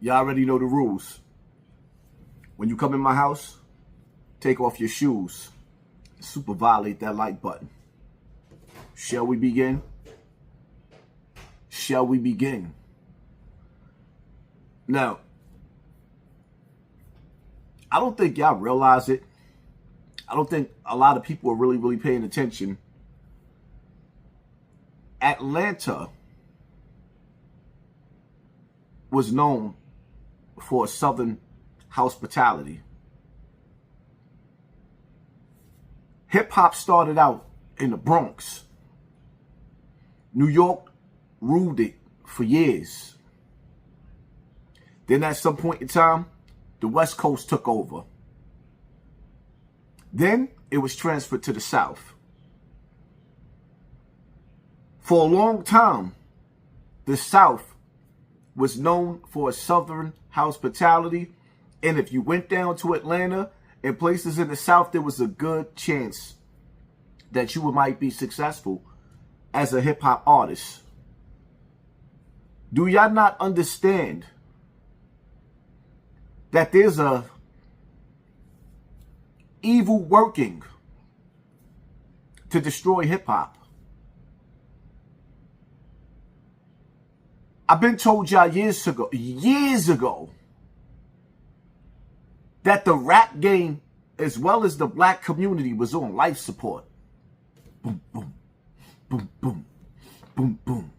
Y'all already know the rules. When you come in my house, take off your shoes. Super violate that like button. Shall we begin? Shall we begin? Now, I don't think y'all realize it. I don't think a lot of people are really paying attention. Atlanta was known for Southern hospitality. Hip hop started out in the Bronx. New York ruled it for years. Then at some point in time, the West Coast took over. Then it was transferred to the South. For a long time, the South was known for Southern hospitality. And if you went down to Atlanta and places in the South, there was a good chance that you might be successful as a hip hop artist. Do y'all not understand that there's a evil working to destroy hip hop? I've been told y'all years ago, that the rap game, as well as the black community, was on life support. Boom, boom, boom, boom, boom, boom.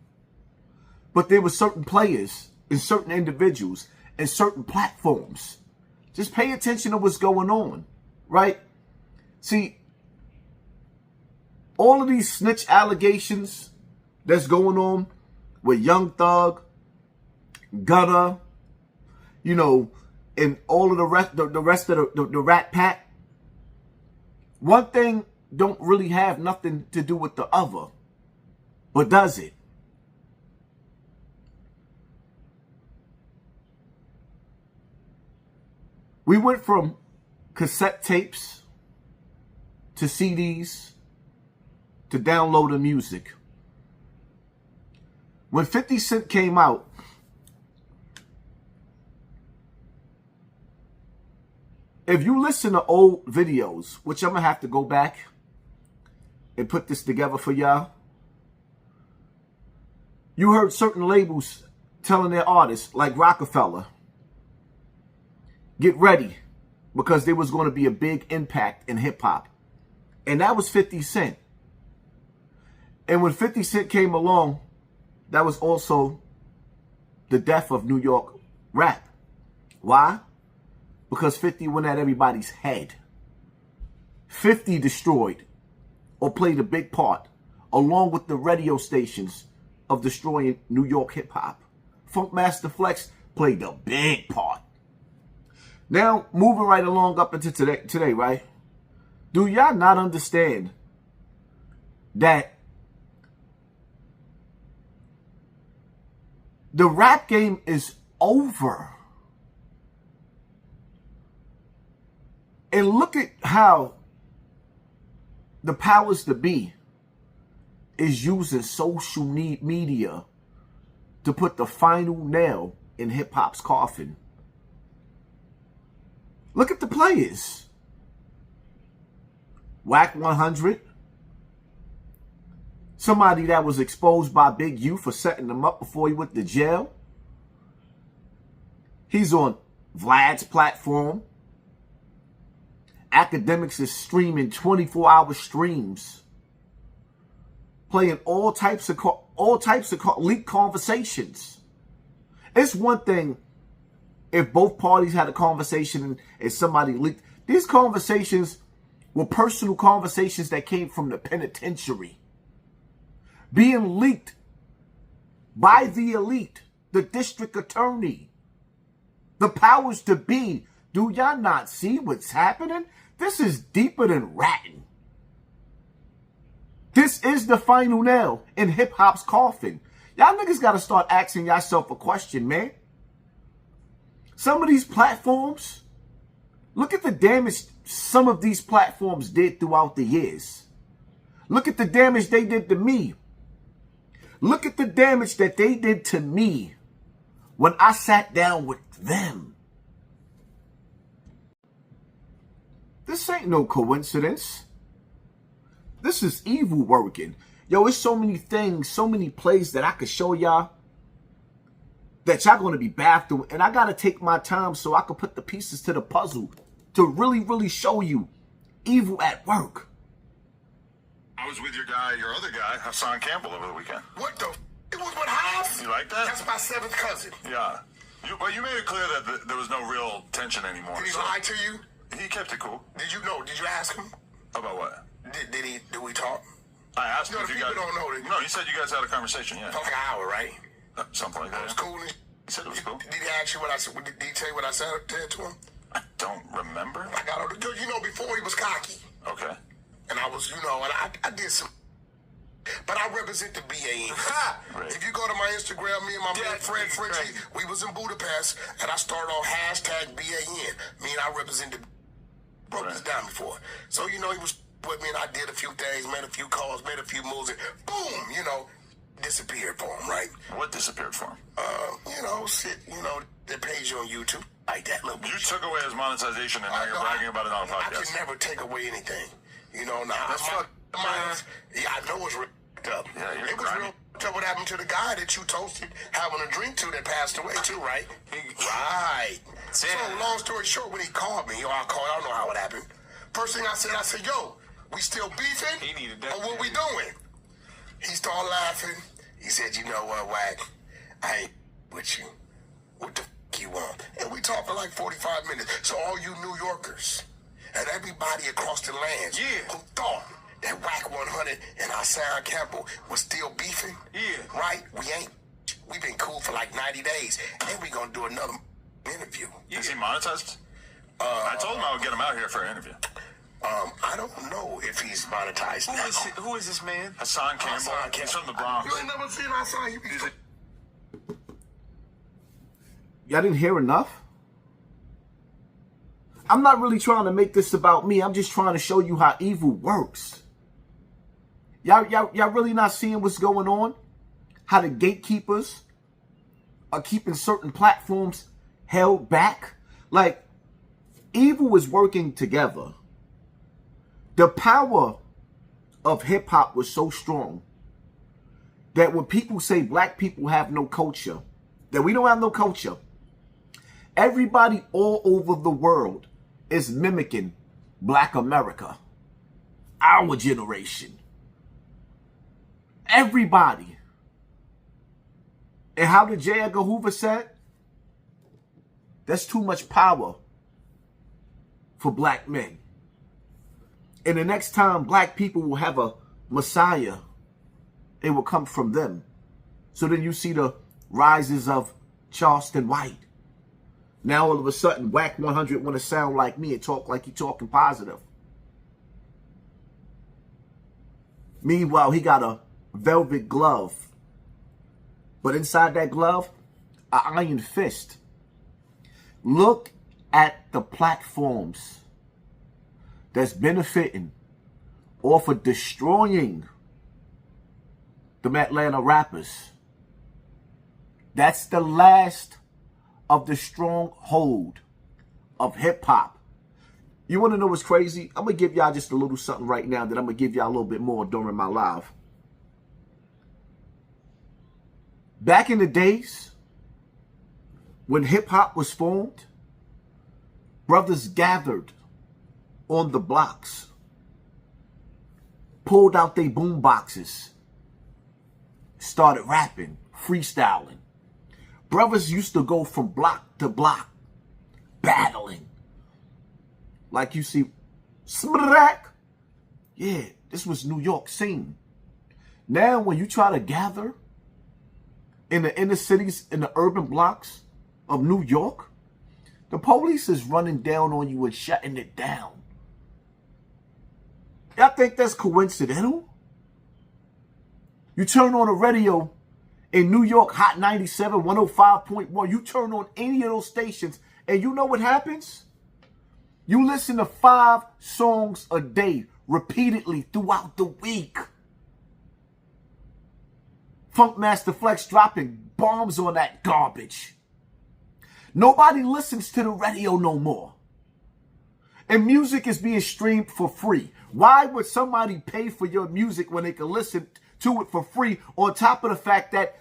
But there were certain players and certain individuals and certain platforms. Just pay attention to what's going on, right? See, all of these snitch allegations that's going on with Young Thug, Gunna, you know, and all of the rest of the Rat Pack. One thing don't really have nothing to do with the other, but does it? We went from cassette tapes to CDs to downloading music. When 50 Cent came out, if you listen to old videos, which I'm going to have to go back and put this together for y'all, you heard certain labels telling their artists, like Rockefeller, get ready, because there was going to be a big impact in hip-hop. And that was 50 Cent. And when 50 Cent came along, that was also the death of New York rap. Why? Because 50 went at everybody's head. 50 destroyed or played a big part, along with the radio stations, of destroying New York hip-hop. Funkmaster Flex played a big part. Now, moving right along up into today, right? Do y'all not understand that the rap game is over? And look at how the powers that be is using social media to put the final nail in hip-hop's coffin. Look at the players. Wack 100. Somebody that was exposed by Big U for setting him up before he went to jail. He's on Vlad's platform. Akademiks is streaming 24-hour streams, playing all types of leaked conversations. It's one thing if both parties had a conversation and somebody leaked. These conversations were personal conversations that came from the penitentiary, being leaked by the elite, the district attorney, the powers to be. Do y'all not see what's happening? This is deeper than ratting. This is the final nail in hip-hop's coffin. Y'all niggas got to start asking yourself a question, man. Some of these platforms, look at the damage some of these platforms did throughout the years. Look at the damage they did to me. Look at the damage that they did to me when I sat down with them. This ain't no coincidence. This is evil working. Yo, it's so many things, so many plays that I could show y'all that y'all gonna be baffled. And I gotta take my time so I can put the pieces to the puzzle to really, really show you evil at work. I was with your other guy, Hassan Campbell, over the weekend. What the? It was with Haas? You like that? That's my seventh cousin. Yeah. But you made it clear that there was no real tension anymore. Did he lie to you? He kept it cool. Did you ask him? About what? Did we talk? I asked him No, if the you people guys... don't know that. No, he said you guys had a conversation, yeah. For like an hour, right? Something like that. It was cool. He said it was cool. Did he ask you what I said? Did he tell you what I said to him? I don't remember. I got on the, before he was cocky. Okay. And I was, and I did some. But I represent the BAN. Right. If you go to my Instagram, me and my man Fred Fritchie, we was in Budapest, and I started on #BAN. Me and I represent the broke this down before. So, he was with me, and I did a few things, made a few calls, made a few moves, and boom, disappeared for him, right? What disappeared for him? That page on YouTube, like that little You took away his monetization, and now you're bragging about it on a I podcast. can never take away anything. Now, That's fucked. I know it's ripped up. Yeah, you're it was grimy. real ripped up what happened to the guy that you toasted having a drink to that passed away too, right? Right. So, long story short, when he called me, I don't know how it happened. First thing I said, yo, we still beefing? He needed that. Or what we doing? He started laughing. He said, you know what, Wack? I ain't with you. What the f*** you want? And we talked for like 45 minutes. So all you New Yorkers and everybody across the land who thought that Wack 100 and Hassan Campbell was still beefing, right? We ain't. We've been cool for like 90 days, and we gonna do another interview. Is he monetized? I told him I would get him out here for an interview. I don't know if he's monetized now. Who is this man? Hassan Campbell. He's from the Bronx. You ain't never seen Hassan. Y'all didn't hear enough? I'm not really trying to make this about me. I'm just trying to show you how evil works. Y'all really not seeing what's going on? How the gatekeepers are keeping certain platforms held back? Like, evil is working together. The power of hip-hop was so strong that when people say black people have no culture, that we don't have no culture, everybody all over the world is mimicking Black America, our generation. Everybody. And how did J. Edgar Hoover said? That's too much power for black men. And the next time black people will have a messiah, it will come from them. So then you see the rises of Charleston White. Now all of a sudden, Wack 100 want to sound like me and talk like he talking positive. Meanwhile, he got a velvet glove. But inside that glove, an iron fist. Look at the platforms that's benefiting off of destroying the Atlanta rappers. That's the last of the stronghold of hip-hop. You want to know what's crazy? I'm going to give y'all just a little something right now that I'm going to give y'all a little bit more during my live. Back in the days, when hip-hop was formed, brothers gathered on the blocks, pulled out their boom boxes, started rapping, freestyling. Brothers used to go from block to block, battling. Like you see, smack. Yeah, this was New York scene. Now when you try to gather in the inner cities, in the urban blocks of New York, the police is running down on you and shutting it down. Y'all think that's coincidental? You turn on the radio in New York, Hot 97, 105.1. You turn on any of those stations, and you know what happens? You listen to 5 songs a day, repeatedly throughout the week. Funkmaster Flex dropping bombs on that garbage. Nobody listens to the radio no more. And music is being streamed for free. Why would somebody pay for your music when they can listen to it for free, on top of the fact that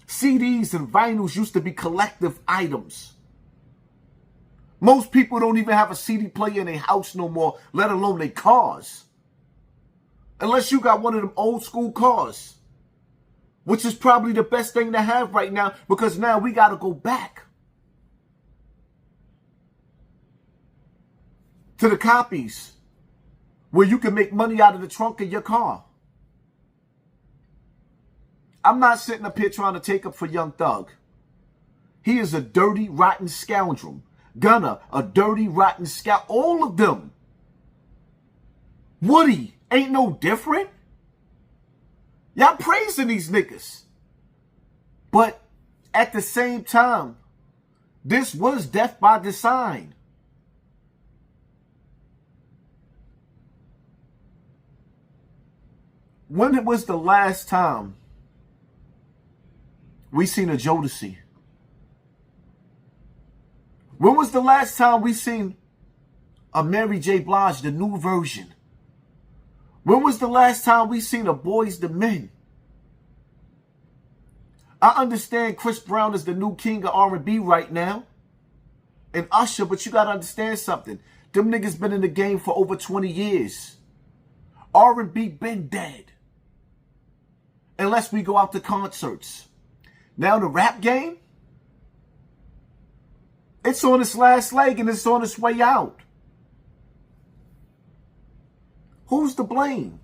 CDs and vinyls used to be collective items? Most people don't even have a CD player in their house no more, let alone their cars. Unless you got one of them old school cars, which is probably the best thing to have right now, because now we got to go back to the copies where you can make money out of the trunk of your car. I'm not sitting up here trying to take up for Young Thug. He is a dirty, rotten scoundrel. Gunna, a dirty, rotten scoundrel. All of them. Woody, ain't no different. Y'all praising these niggas. But at the same time, this was death by design. When was the last time we seen a Jodeci? When was the last time we seen a Mary J. Blige, the new version? When was the last time we seen a Boys to Men? I understand Chris Brown is the new king of R&B right now, and Usher, but you gotta understand something. Them niggas been in the game for over 20 years. R&B been dead. Unless we go out to concerts. Now the rap game, it's on its last leg and it's on its way out. Who's to blame?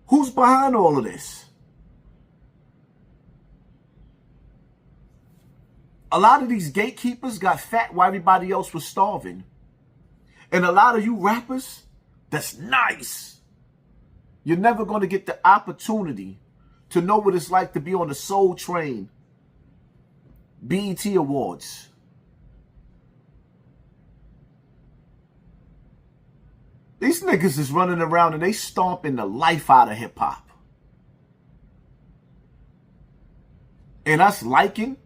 Who's behind all of this? A lot of these gatekeepers got fat while everybody else was starving. And a lot of you rappers, that's nice. You're never going to get the opportunity to know what it's like to be on the Soul Train BET Awards. These niggas is running around and they stomping the life out of hip hop. And us liking,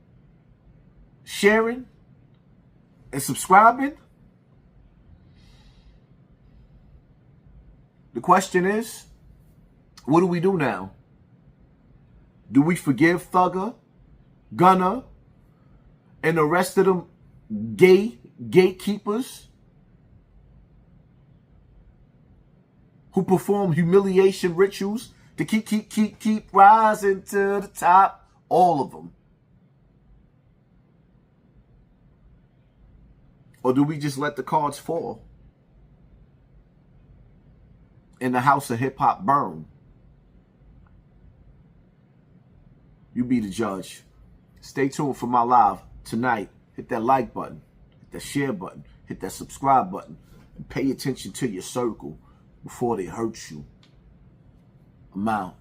sharing, and subscribing. The question is, what do we do now? Do we forgive Thugger, Gunna, and the rest of them gatekeepers who perform humiliation rituals to keep rising to the top? All of them. Or do we just let the cards fall and the house of hip hop burn? You be the judge. Stay tuned for my live tonight. Hit that like button, hit that share button, hit that subscribe button, and pay attention to your circle before they hurt you. I'm out.